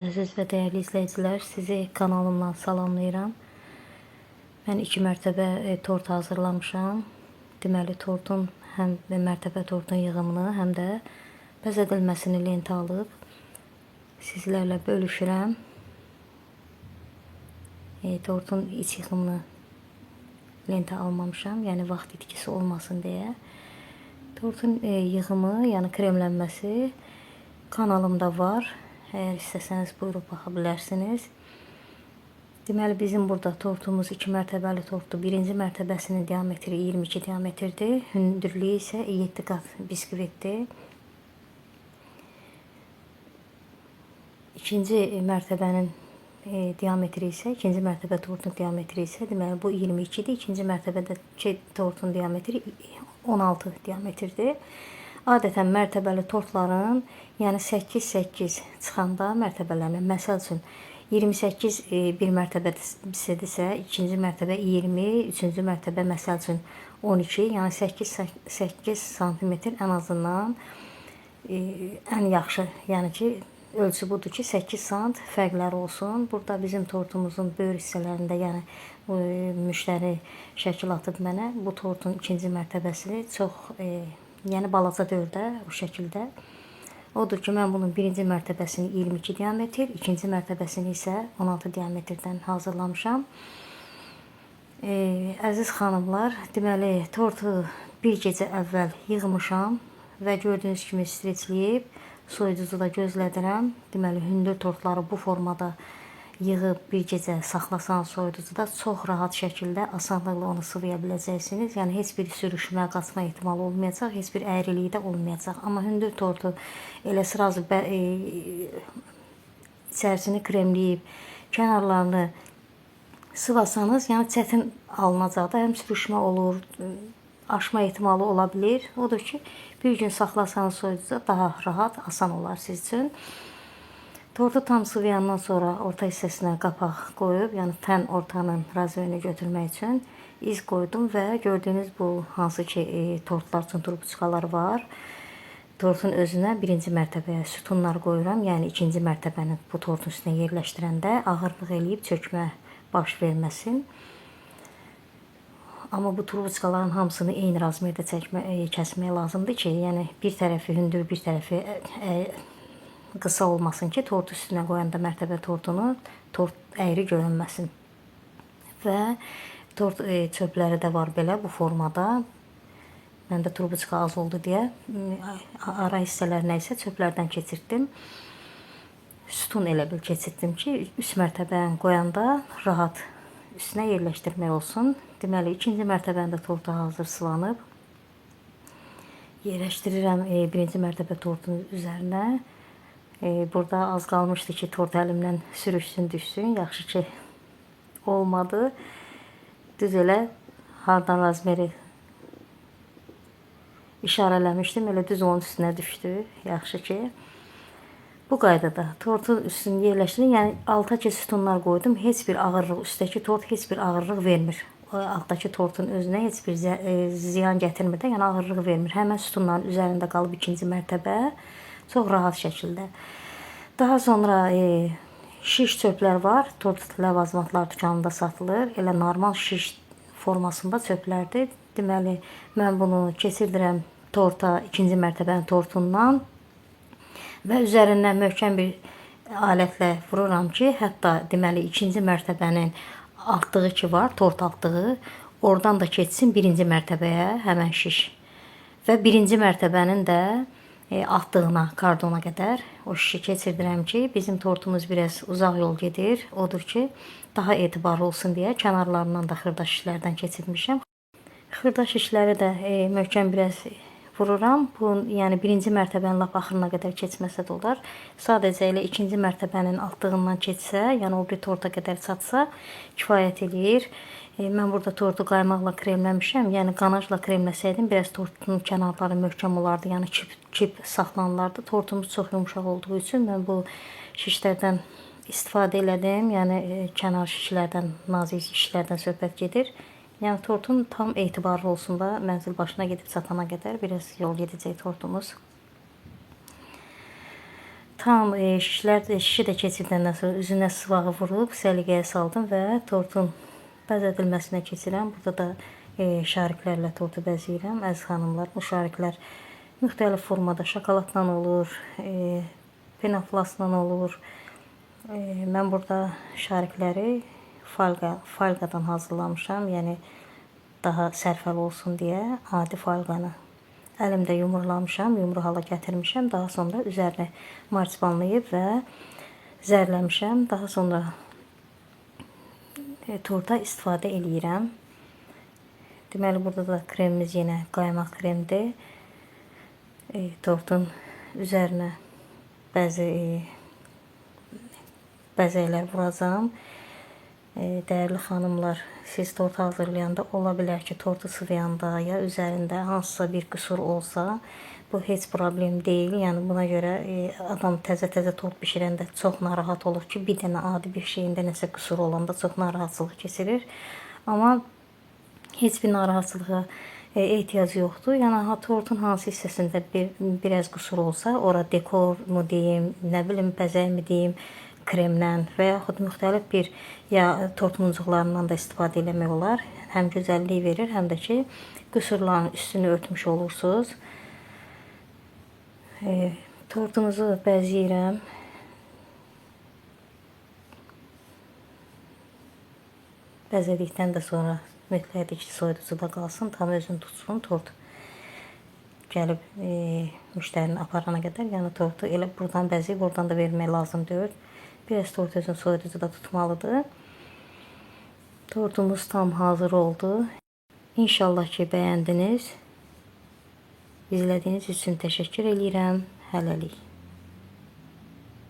Əziz və dəyərli izləyicilər, sizi kanalımdan salamlayıram. Mən 2 mərtəbə tort hazırlamışam. Deməli, tortun həm mərtəbə tortun yığımını, həm də bəzədilməsini lentə alıb sizlərlə bölüşürəm. Tortun iç yığımını lentə almamışam, yəni vaxt itkisi olmasın deyə. Tortun yığımı, yəni kremlənməsi kanalımda var. Əgər istəsəniz buyurub baxa bilərsiniz. Deməli, bizim burada tortumuz 2 mərtəbəli tortdur. Birinci mərtəbəsinin diametri 22 diametrdir. Hündürlüyü isə 7 qat biskvitdir. İkinci mərtəbənin diametri isə, ikinci mərtəbə tortun diametri isə, deməli, bu 22-dir. İkinci mərtəbədəki tortun diametri 16 diametrdir. Adətən mərtəbəli tortların, yəni 8-8 çıxanda mərtəbələrini, məsəl üçün 28 bir mərtəbədirsə, ikinci mərtəbə 20, üçüncü mərtəbə məsəl üçün 12, yəni 8 sm ən azından ən yaxşı, yəni ki, ölçü budur ki, 8 sant fərqləri olsun. Burada bizim tortumuzun böyür hissələrində, yəni müştəri şəkil atıb mənə bu tortun ikinci mərtəbəsini çox yəni balaca dövrdə o şəkildə. Odur ki, mən bunun birinci mərtəbəsini 22 diametr, ikinci mərtəbəsini isə 16 diametrdən hazırlamışam. Əziz xanımlar, deməli, tortu bir gecə əvvəl yığmışam və gördüyünüz kimi streçləyib, soyuducuda gözlədirəm. Deməli, hündür tortları bu formada yığıb bir gecə saxlasan soyuducuda çox rahat şəkildə, asanlıqla onu sıvıya biləcəksiniz. Yəni, heç bir sürüşmə, qaçma ehtimalı olmayacaq, heç bir əyriliyi də olmayacaq. Amma hündür tortu elə sırası içərisini kremləyib, kənarlarını sıvasanız, yəni çətin alınacaq da, həm sürüşmə olur, aşma ehtimalı ola bilir. Odur ki, bir gün saxlasanız soyuducuda daha rahat, asan olar siz üçün. Tortu tam sıvayandan sonra orta hissəsinə qapaq qoyub, yəni tən ortanın razveyini götürmək üçün iz qoydum və gördüyünüz bu hansı ki tortlar üçün turbuçkalar var. Tortun özünə birinci mərtəbəyə sütunlar qoyuram, yəni ikinci mərtəbənin bu tortun üstünə yerləşdirəndə ağırlıq eləyib çökmə baş verməsin. Amma bu turbuçkaların hamısını eyni razmerdə kəsmək lazımdır ki, yəni bir tərəfi hündür, bir tərəfi qısa olmasın ki, tort üstünə qoyanda mərtəbə tortunu, tort əyri görünməsin. Və tort çöpləri də var belə bu formada. Məndə turbuçka az oldu deyə ara hissələrinə isə çöplərdən keçirtdim. Sütun elə bil keçirtdim ki, üst mərtəbəni qoyanda rahat üstünə yerləşdirmək olsun. Deməli, ikinci mərtəbəndə tortu hazır sıvanıb. Yerləşdirirəm birinci mərtəbə tortunun üzərinə. Burada az qalmışdı ki, tort əlimdən sürüşsün, düşsün. Yaxşı ki, olmadı. Düz elə hardan razmeri işarələmişdim, elə düz onun üstünə düşdü. Yaxşı ki, bu qaydada tortun üstünü yerləşdirin. Yəni, alta ki, sütunlar qoydum. Heç bir ağırlıq, üstdəki tort heç bir ağırlıq vermir. Altdakı tortun özünə heç bir ziyan gətirmir də, yəni ağırlıq vermir. Həmən sütunların üzərində qalıb ikinci mərtəbə. Çox rahat şəkildə. Daha sonra şiş çöplər var. Tort ləvazimatlar dükanında satılır. Elə normal şiş formasında çöplərdir. Deməli, mən bunu keçirdirəm torta, ikinci mərtəbənin tortundan və üzərindən möhkəm bir alətlə vururam ki, hətta deməli ikinci mərtəbənin altlığı ki var, tort altlığı, oradan da keçsin birinci mərtəbəyə həmən şiş. Və birinci mərtəbənin də altlığına, kardona qədər o şişi keçirdirəm ki, bizim tortumuz biraz uzaq yol gedir. Odur ki, daha etibarlı olsun deyə kənarlarından da xırda şişlərdən keçirmişəm. Xırda şişləri də möhkəm biraz vururam. Bu, yəni birinci mərtəbənin lap axırına qədər keçməsə də olar. Sadəcə elə ikinci mərtəbənin altlığından keçsə, yəni o bir torta qədər çatsa kifayət eləyir. Mən burada tortu qaymaqla kremləmişəm. Yəni qanajla kremləsəydim biraz tortun kənarları möhkəm olardı. Yəni kip saxlanılardı. Tortumuz çox yumuşaq olduğu üçün mən bu şişlərdən istifadə elədim. Yəni kənar şişlərdən, nazik şişlərdən söhbət gedir. Yəni tortun tam etibarlı olsun da mənzil başına gedib çatana qədər biraz yol gedəcək tortumuz. Tam şişi də keçirdəndən sonra üzünə sıvağı vurub səliqəyə saldım və tortun bəzədilməsinə keçirəm. Burada da şariklərlə tortu bəzəyirəm. Əziz xanımlar, bu şariklər müxtəlif formada şokoladla olur, penaflasla olur. Mən burada şarikləri falqadan hazırlamışam. Yəni daha sərfəli olsun deyə adi falqanı əlimdə yumurlamışam, yumru hala gətirmişəm. Daha sonra üzərinə marsipanlayıb və zərləmişəm. Daha sonra torta istifadə eləyirəm. Deməli, burada da kremimiz yenə qaymaq kremdir. Tortun üzərinə bəzi bəzəklər vuracağım. Dəyərli xanımlar, siz tort hazırlayanda ola bilər ki, tortu sıvıyanda ya üzərində hansısa bir qüsur olsa, bu heç problem deyil. Yəni buna görə adam təzə tort bişirəndə çox narahat olur ki, bir dənə adi bir şeyində nəsə qüsur olanda çox narahatçılıq keçirir. Amma heç bir narahatçılığa ehtiyac yoxdur. Yəni tortun hansı hissəsində biraz qüsur olsa, ora dekor mu deyim, nə bilim bəzək mi deyim, kremdən və yaxud müxtəlif bir ya tort muncuqlarından da istifadə eləmək olar. Həm gözəllik verir, həm də ki, qüsurların üstünü örtmüş olursunuz. Tortumuzu bəzəyirəm. Bəzədikdən də sonra mütləq ki, soyuducuda qalsın, tam özünü tutsun tort. Gəlib müştərini aparana qədər, yəni tortu elə buradan bəzəyib, buradan da vermək lazım deyil. Biraz tort özünü soyuducuda tutmalıdır. Tortumuz tam hazır oldu. İnşallah ki, bəyəndiniz. İzlədiyiniz üçün təşəkkür edirəm. Hələlik.